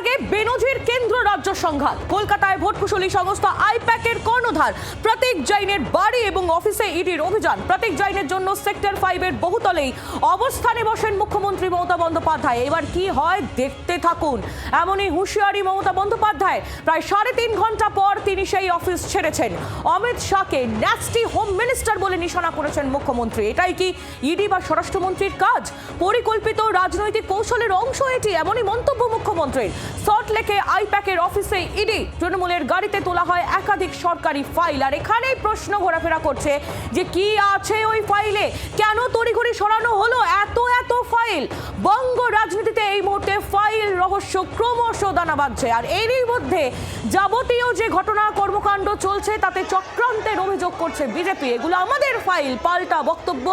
আগে বেনজির কেন্দ্র রাজ্য সংঘাত। কলকাতায় ভোট কুশলী সংস্থা আইপ্যাকের কর্ণধার প্রতীক জৈনের বাড়ি এবং অফিসে ইডির অভিযান। প্রতীক জৈনের জন্য সেক্টর 5 এর বহুতলেই অবস্থানে বসেন মুখ্যমন্ত্রী মমতা বন্দ্যোপাধ্যায়। এবার কি হয় দেখতে থাকুন, এমনই হুঁশিয়ারি মমতা বন্দ্যোপাধ্যায়। প্রায় 3.5 ঘন্টা পর তিনি সেই অফিস ছেড়েছেন। অমিত শাহকে ন্যাস্টি হোম মিনিস্টার বলে নিশানা করেছেন মুখ্যমন্ত্রী। এটাই কি ইডি বা স্বরাষ্ট্রমন্ত্রীর কাজ? পরিকল্পিত রাজনৈতিক কৌশলের অংশ এটি, এমনই মন্তব্য মুখ্যমন্ত্রীর। সল্টলেকে আইপ্যাকের অফিসে ইডি, তৃণমূলের গাড়িতে তোলা হয় একাধিক সরকারি ফাইল। আর এখানেই প্রশ্ন ঘোরাফেরা করছে যে কি আছে ওই ফাইলে, কেন তড়িঘড়ি সরানো হলো এত ফাইল। বঙ্গ রাজনীতিতে এই মুহূর্তে ফাইল রহস্য ক্রমশ দানা বাঁধছে। আর এরই মধ্যে যাবতীয় যে ঘটনা কর্মকাণ্ড চলছে তাতে চক্রান্তের অভিযোগ করছে বিজেপি। এগুলো আমাদের ফাইল, পাল্টা বক্তব্য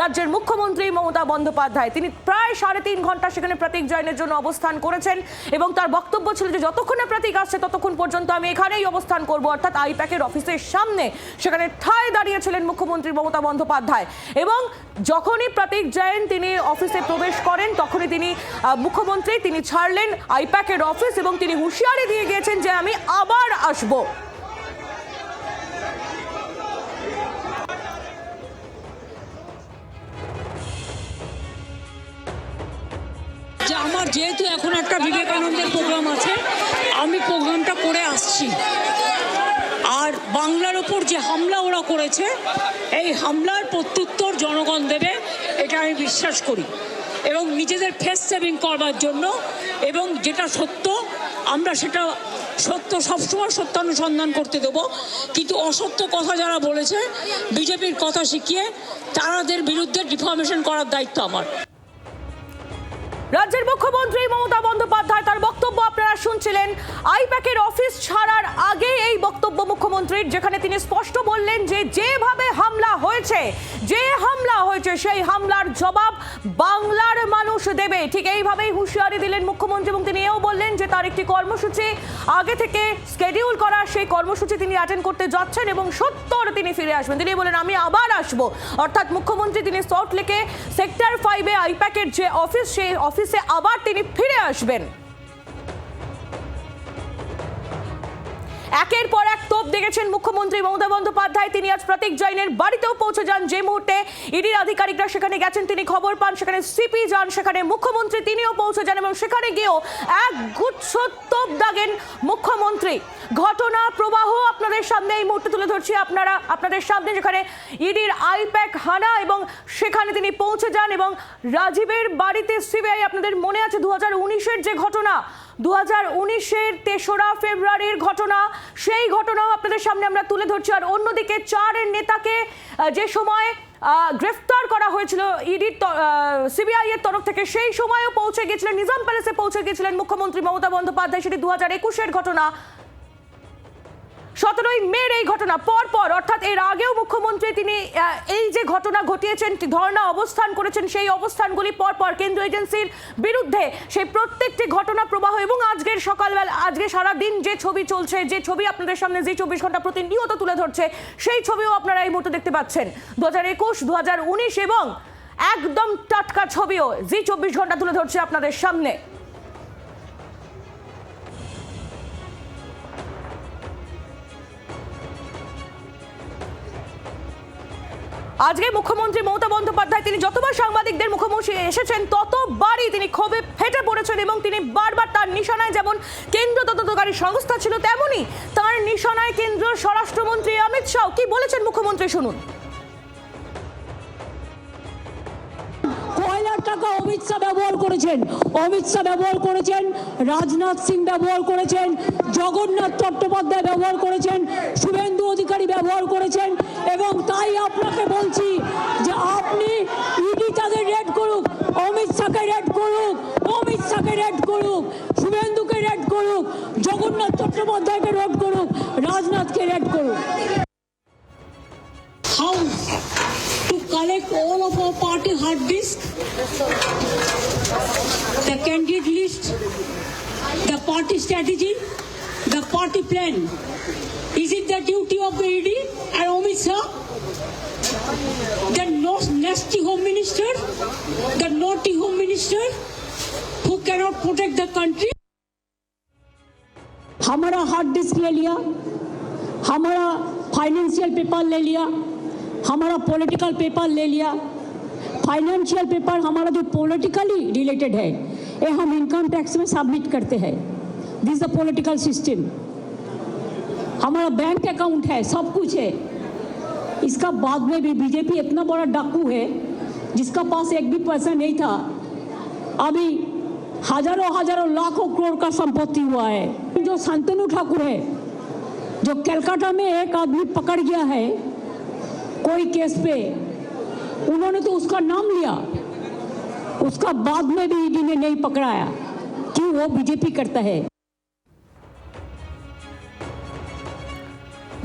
রাজ্যের মুখ্যমন্ত্রী মমতা বন্দ্যোপাধ্যায়। তিনি প্রায় 3.5 ঘন্টা সেখানে প্রতীক জৈনের জন্য অবস্থান করেছেন এবং তার বক্তব্য ছিল যে যতক্ষণে প্রতীক আসছে ততক্ষণ পর্যন্ত আমি এখানেই অবস্থান করব, অর্থাৎ আইপ্যাকের অফিসের সামনে। সেখানে ঠায় দাঁড়িয়েছিলেন মুখ্যমন্ত্রী মমতা বন্দ্যোপাধ্যায় এবং যখনই প্রতীক জৈন তিনি অফিসে প্রবেশ করেন তখনই তিনি ছাড়লেন আইপ্যাকের অফিস এবং তিনি হুঁশিয়ারি দিয়ে গিয়েছেন যে আমি আবার আসব। আমার যেহেতু এখন একটা বিবেকানন্দের প্রোগ্রাম আছে, আমি প্রোগ্রামটা করে আসছি। আর বাংলার ওপর যে হামলা ওরা করেছে, এই হামলার প্রত্যুত্তর জনগণ দেবে, এটা আমি বিশ্বাস করি। এবং নিজেদের ফেস সেভিং করবার জন্য এবং যেটা সত্য আমরা সেটা সত্য সবসময় সত্যানুসন্ধান করতে দেবো, কিন্তু অসত্য কথা যারা বলেছে বিজেপির কথা শিখিয়ে তাদের বিরুদ্ধে ডিফামেশন করার দায়িত্ব আমার। রাজ্যের মুখ্যমন্ত্রী মমতা বন্দ্যোপাধ্যায় তার বক্তব্য আপনারা শুনছিলেন। আইপ্যাকের অফিস ছাড়ার আগে এই বক্তব্য মুখ্যমন্ত্রীর, যেখানে তিনি স্পষ্ট বললেন যে যেভাবে হামলা হয়েছে সেই হামলার জবাব বাংলার মানুষ দেবে। ঠিক এইভাবেই হুঁশিয়ারি দিলেন মুখ্যমন্ত্রী এবং তিনি এও বললেন যে তার একটি কর্মসূচি আগে থেকে স্কেডিউল করা, সেই কর্মসূচি তিনি অ্যাটেন্ড করতে যাচ্ছেন এবং 70 তিনি ফিরে আসবেন। তিনি বলেন আমি আবার আসব, অর্থাৎ মুখ্যমন্ত্রী তিনি সল্টলেকে সেক্টর 5 এ আইপ্যাকের যে অফিস, সেই অফিসে আবার তিনি ফিরে আসবেন। একের পর এক তোপ দেখেছেন মুখ্যমন্ত্রী মমতা বন্দ্যোপাধ্যায়। তিনি আজ প্রতীক জৈনের বাড়িতেও পৌঁছে যান। যে মুহূর্তে ইডির আধিকারিকরা সেখানে গেছেন তিনি খবর পান, সেখানে সিপি যান, সেখানে মুখ্যমন্ত্রী তিনিও পৌঁছে যান এবং সেখানে গিয়েও এক গুচ্ছ তোপ দাগেন মুখ্যমন্ত্রী। ঘটনা প্রবাহ আপনাদের সামনে এই মুহূর্তে তুলে ধরছি আপনাদের সামনে, যেখানে ইডির আইপ্যাক হানা এবং সেখানে তিনি পৌঁছে যান এবং রাজীবের বাড়িতে সিবিআই, আপনাদের মনে আছে 2019-এর যে ঘটনা, 2019-এর 3রা ফেব্রুয়ারির ঘটনা, সেই ঘটনাও আপনাদের সামনে আমরা তুলে ধরছি। আর অন্যদিকে 4 নেতাকে যে সময় গ্রেফতার করা হয়েছিল ইডি সিবিআই এর তরফ থেকে, সেই সময়ও পৌঁছে গিয়েছিলেন নিজাম প্যালেসে পৌঁছে গিয়েছিলেন মুখ্যমন্ত্রী মমতা বন্দ্যোপাধ্যায়। সেটি 2021-এর ঘটনা। 17ই মের এই ঘটনা পরপর, অর্থাৎ এর আগেও মুখ্যমন্ত্রী তিনি এই যে ঘটনা ঘটিয়েছেন, ধর্ণা অবস্থান করেছেন, সেই অবস্থানগুলি পরপর কেন্দ্রীয় এজেন্সির বিরুদ্ধে, সেই প্রত্যেকটি ঘটনা প্রবাহ এবং আজকের সকালবেলা, আজকে সারাদিন যে ছবি চলছে, যে ছবি আপনাদের সামনে যে 24 ঘন্টা প্রতিনিয়ত তুলে ধরছে, সেই ছবিও আপনারা এই মুহূর্তে দেখতে পাচ্ছেন। 2021, 2019 এবং একদম টাটকা ছবিও জি 24 ঘন্টা তুলে ধরছে আপনাদের সামনে। আজকে মুখ্যমন্ত্রী মমতা বন্দ্যোপাধ্যায় তিনি যতবার সাংবাদিকদের মুখোমুখি এসেছেন ততবারই তিনি ক্ষোভে ফেটে পড়েছেন এবং তিনি বারবার তার নিশানায় যেমন কেন্দ্র তদন্তকারী সংস্থা ছিল, তেমনি তার নিশানায় কেন্দ্রীয় স্বরাষ্ট্রমন্ত্রী অমিত শাহ। কি বলেছেন মুখ্যমন্ত্রী শুনুন। কয়লার টাকা অমিত শাহ ব্যবহার করেছেন, রাজনাথ সিং ব্যবহার করেছেন, জগন্নাথ চট্টোপাধ্যায় ব্যবহার করেছেন, শুভেন্দু অধিকারী ব্যবহার করেছেন। এবং তাই আপনাকে বলছি যে আপনি ইডি তাদের রেড করুক, অমিত শাহকে রেড করুক, শুভেন্দুকে রেড করুক, জগন্নাথ চট্টোপাধ্যায়কে রেড করুক, রাজনাথকে রেড করুক। How to collect all of our party hard disk, the candidate list, the party strategy, the party plan. Is it the duty of the ED and Amit Shah, the nasty home minister, the naughty home minister who cannot protect the country? हमारा hard disk ले लिया, हमारा financial paper ले लिया, हमारा political paper ले लिया। Financial paper हमारा जो पॉलिटिकली रिलेटेड है ये हम इनकम टैक्स में सबमिट करते हैं। This the political system. हमारा बैंक अकाउंट है, सब कुछ है। इसका बाद में भी बीजेपी इतना बड़ा डाकू है जिसका पास एक भी पैसा नहीं था, अभी हजारों लाखों करोड़ का संपत्ति हुआ है। जो शांतनु ठाकुर है, जो कलकत्ता में एक आदमी पकड़ गया है कोई केस पे, उन्होंने तो उसका नाम लिया, उसका बाद में भी ईडी ने नहीं पकड़ाया। क्यों? वो बीजेपी करता है।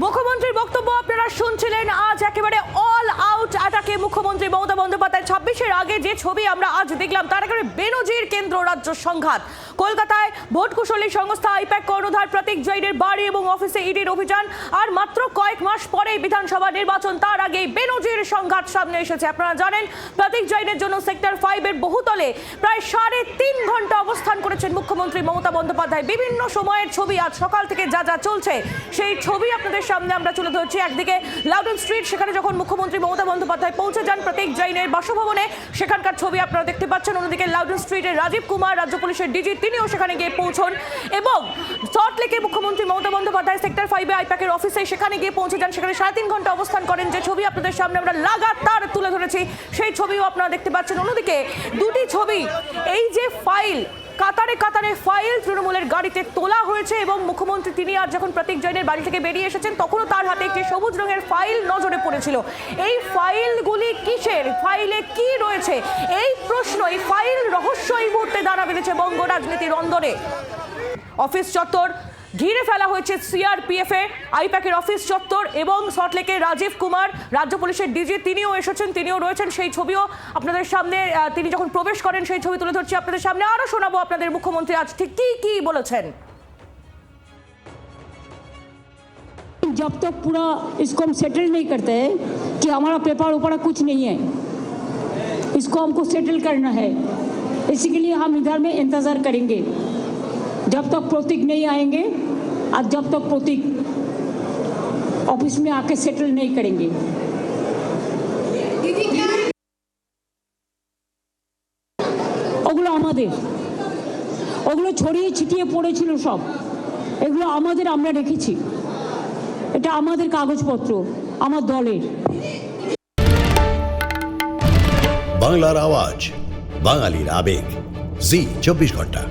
মুখ্যমন্ত্রীর বক্তব্য আপনারা শুনছিলেন। আজ একেবারে অল আউট অ্যাটাকে মুখ্যমন্ত্রী মমতা বন্দ্যোপাধ্যায়। 26-এর আগে যে ছবি আমরা আজ দেখলাম তার একেবারে বেনজির কেন্দ্র রাজ্য সংঘাত। কলকাতায় ভোট কুশলী সংস্থা আইপ্যাক কর্ণধার প্রতীক জৈনের বাড়ি এবং অফিসে ইডির অভিযান। আর মাত্র কয়েক মাস পরেই বিধানসভা নির্বাচন, তার আগেই বেনজির সংঘাত সামনে এসেছে। আপনারা জানেন প্রতীক জৈনের জন্য সেক্টর 5-এর বহুতলে প্রায় 3.5 ঘন্টা অবস্থান করেছেন মুখ্যমন্ত্রী মমতা বন্দ্যোপাধ্যায়। বিভিন্ন সময়ের ছবি আজ সকাল থেকে যা যা চলছে সেই ছবি আপনাদের সামনে আমরা তুলে ধরছি। একদিকে লাউডন স্ট্রিট, সেখানে যখন মুখ্যমন্ত্রী মমতা বন্দ্যোপাধ্যায় পৌঁছে যান প্রতীক জৈনের বাসভবনে, সেখানকার ছবি আপনারা দেখতে পাচ্ছেন। অন্যদিকে লাউডন স্ট্রিটের রাজীব কুমার, রাজ্য পুলিশের ডিজি, তিনিও সেখানে গিয়ে পৌঁছন। এবং সল্টলেকে মুখ্যমন্ত্রী মমতা বন্দ্যোপাধ্যায় সেক্টর 5-এ আইপ্যাকের অফিসে সেখানে গিয়ে পৌঁছে যান। সেখানে 3.5 ঘন্টা অবস্থান করেন। যে ছবি আপনাদের সামনে আমরা লাগাতার তুলে ধরেছি সেই ছবিও আপনারা দেখতে পাচ্ছেন। অন্যদিকে দুটি ছবি, এই যে ফাইল, কাতারে কাতারে ফাইল তৃণমূলের গাড়িতে তোলা হয়েছে এবং মুখ্যমন্ত্রী তিনি আজ যখন প্রতীক জৈনের বাড়ি থেকে বেরিয়ে এসেছেন তখনও তার হাতে একটি সবুজ রঙের ফাইল নজরে পড়েছিল। এই ফাইলগুলি কিসের? ফাইলে কি রয়েছে? এই প্রশ্ন, এই ফাইল রহস্য এই মুহূর্তে দাঁড়া বেঁধেছে বঙ্গ রাজনীতির অন্দরে। অফিস চত্বর ঘিরে ফেলা হয়েছে সিআরপিএফ এর, আইপ্যাকের অফিস চত্বর, এবং সল্টলেকের রাজীব কুমার, রাজ্য পুলিশের ডিজি, তিনিও এসেছেন, তিনিও রয়েছেন। সেই ছবিও আপনাদের সামনে, তিনি যখন প্রবেশ করেন সেই ছবি তুলে ধরছি আপনাদের সামনে। আরো শোনাবো আপনাদের মুখ্যমন্ত্রী আজ ঠিক কি কি বলেছেন। जब तक पूरा इसको हम सेटल नहीं करते हैं कि हमारा पेपर ऊपर कुछ नहीं है, इसको हमको सेटल करना है, इसी के लिए हम इधर में इंतजार करेंगे जब तक प्रतीक नहीं आएंगे और जब तक प्रतीक ऑफिस में आके सेटल नहीं करेंगे। ওগুলো আমাদের, ওগুলো ছড়িয়ে ছিটিয়ে পড়েছিল সব, এগুলো আমাদের, আমরা রেখেছি। এটা আমাদের কাগজপত্র, আমার দলের। বাংলার আওয়াজ, বাঙালির আবেগ, জি 24 ঘন্টা।